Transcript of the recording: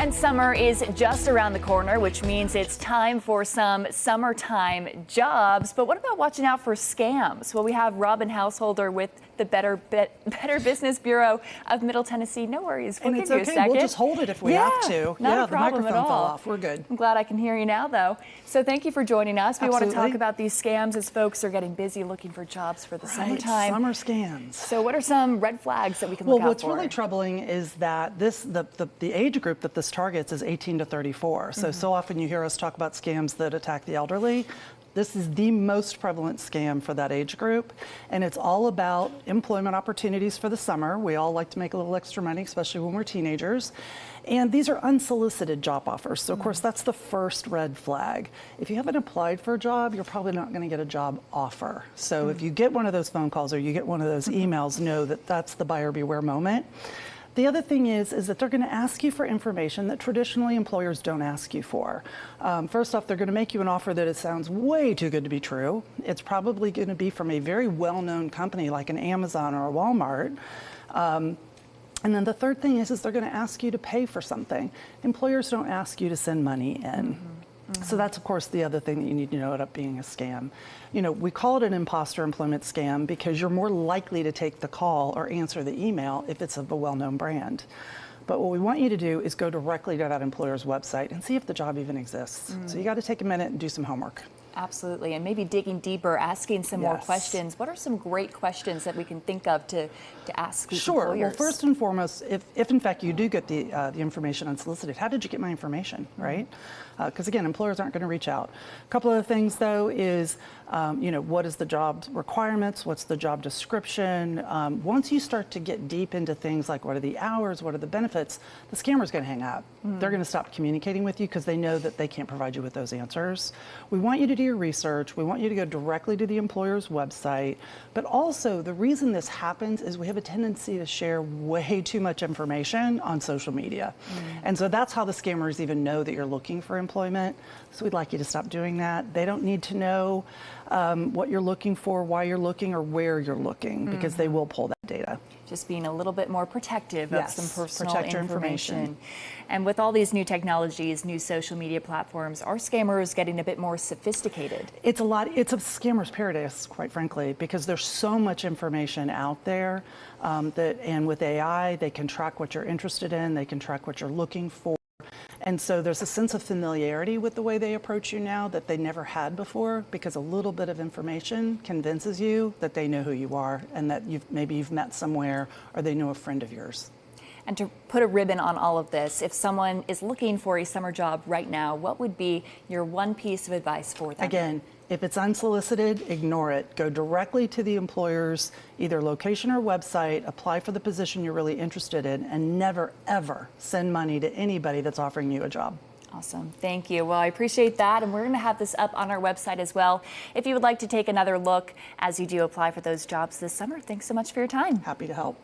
And summer is just around the corner, which means it's time for some summertime jobs. But what about watching out for scams? Well, we have Robin Householder with the Better Business Bureau of Middle Tennessee. No worries, we'll give you a second. We'll just hold it if we have to. Not a problem the microphone at all. fell off. We're good. I'm glad I can hear you now, though. So thank you for joining us. We Absolutely. want to talk about these scams as folks are getting busy looking for jobs for the summertime. Summer scams. So what are some red flags that we can look out for? Well, what's really troubling is that the age group that this targets is 18 to 34. So often you hear us talk about scams that attack the elderly. This is the most prevalent scam for that age group, and it's all about employment opportunities for the summer. We all like to make a little extra money, especially when we're teenagers. And these are unsolicited job offers. So, of course, that's the first red flag. If you haven't applied for a job, you're probably not going to get a job offer. So if you get one of those phone calls or you get one of those emails, know that that's the buyer beware moment. The other thing is that they're going to ask you for information that traditionally employers don't ask you for. First off, they're going to make you an offer that it sounds way too good to be true. It's probably going to be from a very well-known company like an Amazon or a Walmart. And then the third thing is they're going to ask you to pay for something. Employers don't ask you to send money in. So that's, of course, the other thing that you need to know about being a scam. You know, we call it an imposter employment scam because you're more likely to take the call or answer the email if it's of a well-known brand. But what we want you to do is go directly to that employer's website and see if the job even exists. So you got to take a minute and do some homework. Absolutely, and maybe digging deeper, asking some more questions. What are some great questions that we can think of to ask these employers? Well, first and foremost, if in fact you do get the information unsolicited, how did you get my information, right? Because again, employers aren't going to reach out. A couple of things though is, you know, what is the job requirements? What's the job description? Once you start to get deep into things like what are the hours, what are the benefits, the scammer's going to hang up. They're going to stop communicating with you because they know that they can't provide you with those answers. We want you to do your research. We want you to go directly to the employer's website. But also, the reason this happens is we have a tendency to share way too much information on social media. And so that's how the scammers even know that you're looking for employment. So we'd like you to stop doing that. They don't need to know what you're looking for, why you're looking, or where you're looking, because they will pull that data. Just being a little bit more protective of some personal protect your information. And with all these new technologies, new social media platforms, are scammers getting a bit more sophisticated? It's a scammer's paradise, quite frankly, because there's so much information out there and with AI, they can track what you're interested in, they can track what you're looking for. And so there's a sense of familiarity with the way they approach you now that they never had before, because a little bit of information convinces you that they know who you are and that maybe you've met somewhere or they know a friend of yours. And to put a ribbon on all of this, if someone is looking for a summer job right now, what would be your one piece of advice for them? Again, if it's unsolicited, ignore it. Go directly to the employer's either location or website, apply for the position you're really interested in, and never, ever send money to anybody that's offering you a job. Awesome. Thank you. Well, I appreciate that. And we're going to have this up on our website as well. If you would like to take another look as you do apply for those jobs this summer, thanks so much for your time. Happy to help.